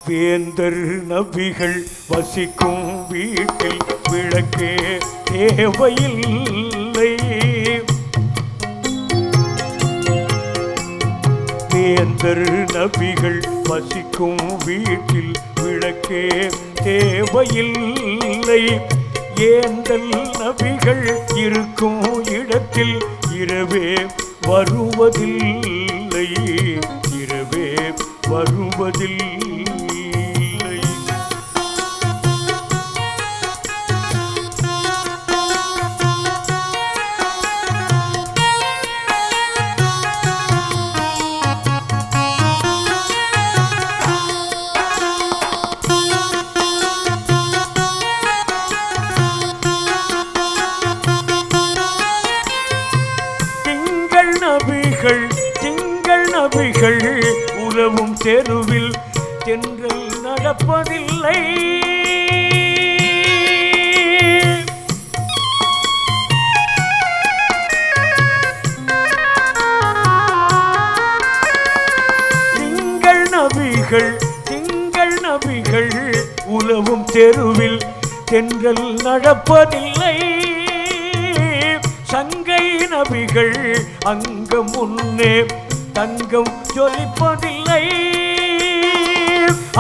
வேந்தர் நபிகள் வசிக்கும் வீட்டில் விளக்கே தேவையில்லை. வேந்தர் நபிகள் வசிக்கும் வீட்டில் விளக்கே தேவையில்லை. ஏந்தல் நபிகள் இருக்கும் இடத்தில் இரவே வருவதில்லை. இரவே வருவதில்லை. திங்கள் நபிகள் உலவும் தெருவில் தென்றல் நடப்பதில்லை. திங்கள் நபிகள் உலவும் தெருவில் தென்றல் நடப்பதில்லை. சங்கை நபிகள் அங்கம் முன்னே தங்கம் ஜொலிப்பதில்லை.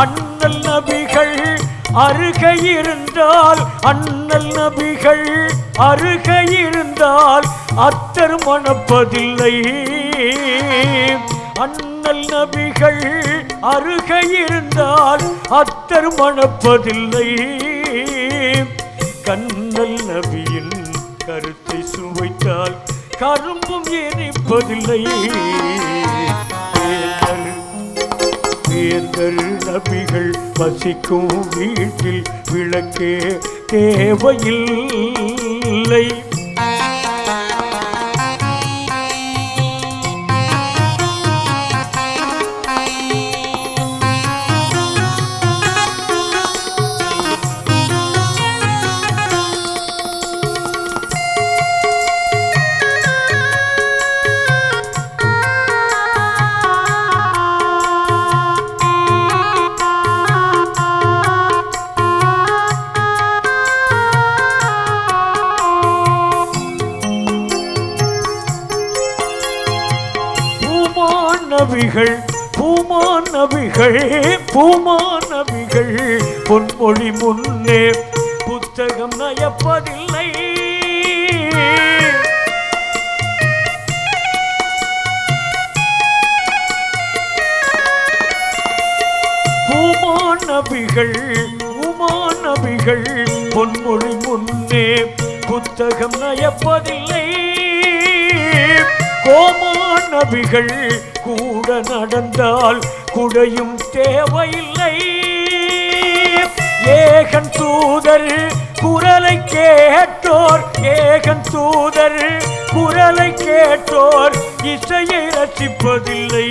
அண்ணல் நபிகள் அருகை இருந்தால் அத்தர் மணப்பதில்லை. அண்ணல் நபிகள் அருகை இருந்தால் அத்தர் மணப்பதில்லை. கண்ணல் நபியின் கருத்தை சுவைத்தால் கரும்பும் இனிப்பதில்லை. வேந்தர் நபிகள் வசிக்கும் வீட்டில் விளக்கே தேவையில்லை. பூமான் நபிகள் பொன்மொழி முன்னே புத்தகம் நயப்பதில்லை. பூமான் நபிகள் பொன்மொழி முன்னே புத்தகம் நயப்பதில்லை. கோமான் நபிகள் கூட நடந்தால் குடையும் தேவையில்லை. ஏகன் தூதர் குரலை கேட்டோர் இசையை ரசிப்பதில்லை.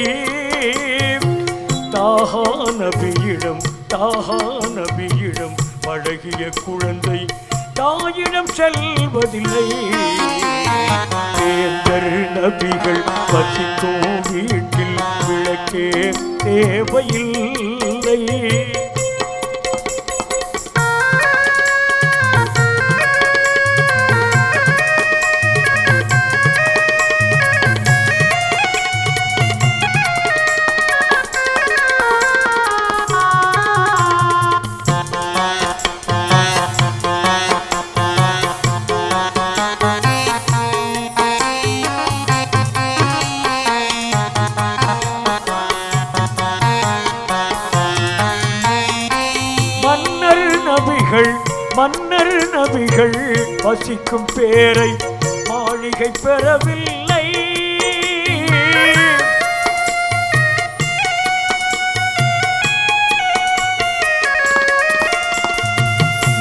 தாஹா நபியிடம் பழகிய குழந்தை தாயிடம் செல்வதில்லை. வேந்தர் நபிகள் வசிக்கும் வீட்டில் விளக்கே தேவையில்லை. மன்னர் நபிகள் வசிக்கும் பேரை மாளிகை பெறவில்லை.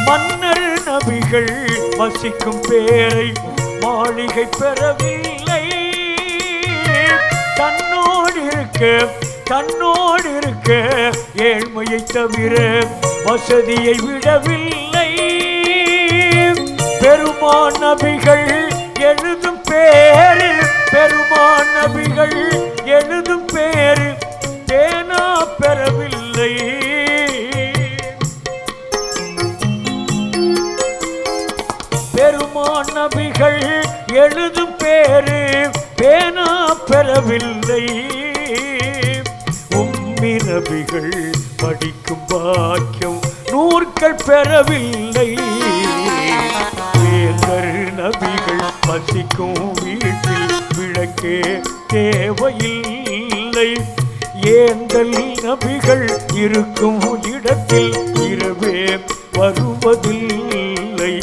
மன்னர் நபிகள் வசிக்கும் பேரை மாளிகை பெறவில்லை. தன்னோடு இருக்க ஏழ்மையை தவிர வசதியை விடவில்லை. பெருமான் நபிகள் எழுதும் பேரு தேனா பெறவில்லை. நபிகள் எழுதும் பேரு பேனா பெறவில்லை. உம்மி நபிகள் படிக்கும் பாக்கியம் நூற்கள் பெறவில்லை. வேந்தர் நபிகள் வசிக்கும் வீட்டில் விளக்கே தேவையில்லை. ஏந்தல் நபிகள் இருக்கும் இடத்தில் இரவே வருவதில்லை.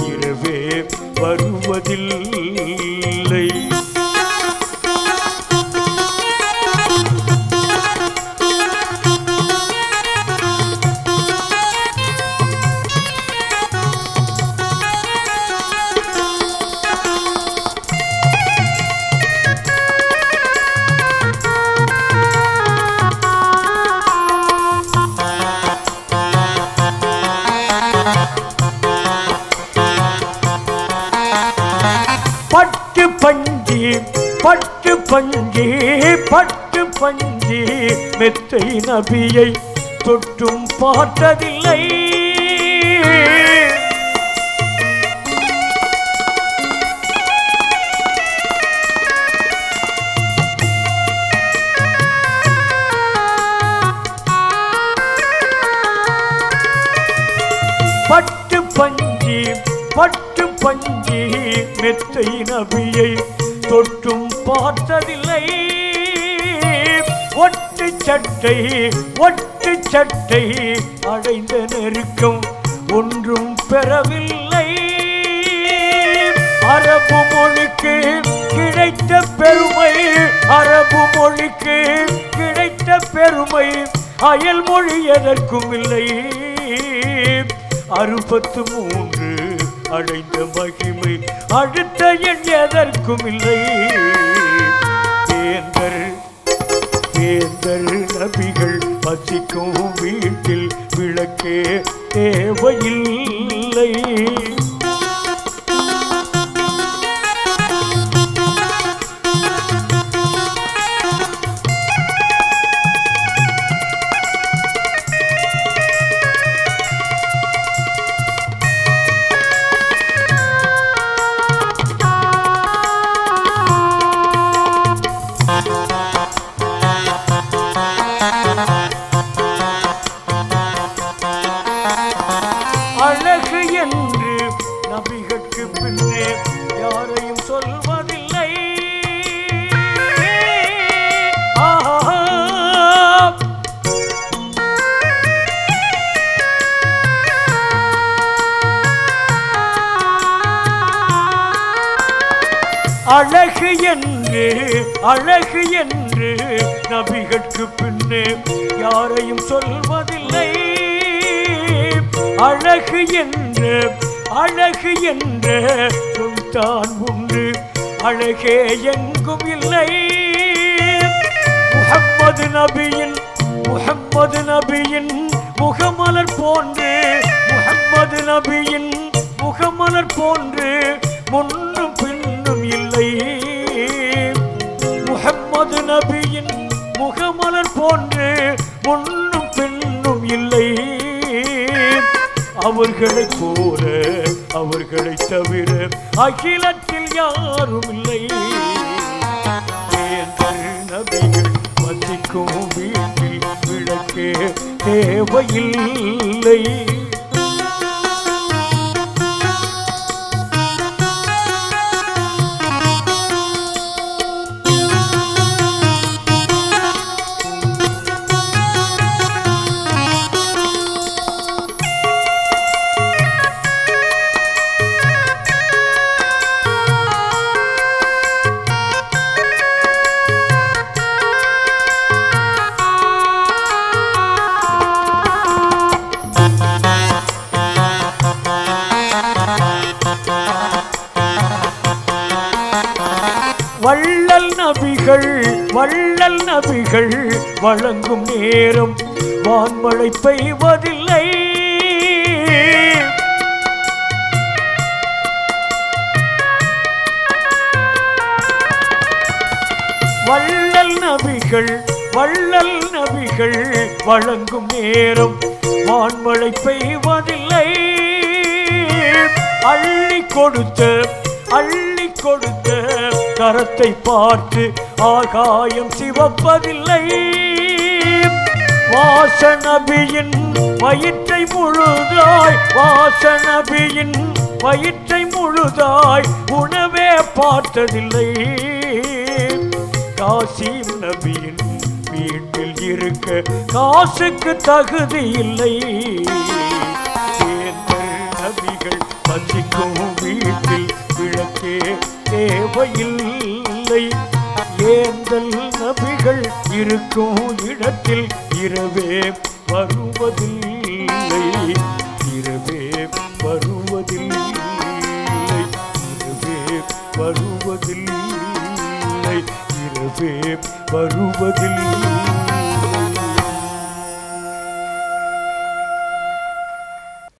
இரவே வருவதில்லை. பட்டு பஞ்சி பட்டு பஞ்சி பட்டு பஞ்சி மெத்தை நபியை தொட்டும் பார்த்ததில்லை. பட்டு பஞ்சி பட்டு பஞ்சி மெத்தை நபியை தொட்டும் பார்த்ததில்லை. ஒட்டு சட்டை ஒட்டு சட்டை அடைந்த நெருக்கம் ஒன்றும் பெறவில்லை. அரபு மொழிக்கு கிடைத்த பெருமை அரபு மொழிக்கு கிடைத்த பெருமை அயல் மொழி எதற்கும் இல்லை. 63 அடைந்த மகிமை அடுத்த எண் எதற்கும் இல்லை. வேந்தர் நபிகள் வசிக்கும் வீட்டில் விளக்கே தேவையில்லை. அழகு என்று நபிகளுக்கு பின்னே யாரையும் சொல்வதில்லை. அழகு என்று நபிகளுக்கு பின்னே யாரையும் சொல்வதில்லை. அழகு என்ற சொல்தான் உண்டு அழகே எங்கும் இல்லை. முஹம்மது நபியின் முகமலர் போன்று முஹம்மது நபியின் முகமலர் போன்று முன்னும் பின்னும் இல்லை. முஹம்மது நபியின் முகமலர் போன்று முன்னும் பின்னும் இல்லை. அவர்களைப் போல அவர்களைத் தவிர அகிலத்தில் யாரும் இல்லை. வேந்தர் நபிகள் வசிக்கும் வீட்டில் விளக்கே தேவையில்லை. வள்ளல் நபிகள் வழங்கும் நேரம் வான்மழை பெய்வதில்லை. வள்ளல் நபிகள் வழங்கும் நேரம் வான்மழை பெய்வதில்லை. அள்ளி கொடுத்த கரத்தை பார்த்து ஆகாயம் சிவப்பதில்லை. வாசநபியின் வயிற்றை முழுதாய் உணவே பார்த்ததில்லை. காசிம் நபியின் வீட்டில் இருக்க காசுக்கு தகுதி இல்லை. நபிகள் வசிக்கும் வீட்டில் விளக்கே தேவையில்லை. ஏந்தல் நபிகள் இருக்கும் இடத்தில் இரவே வருவதில்லை. இரவே வருவதில்லை. இரவே வருவதில்லை. இரவே வருவதில்லை.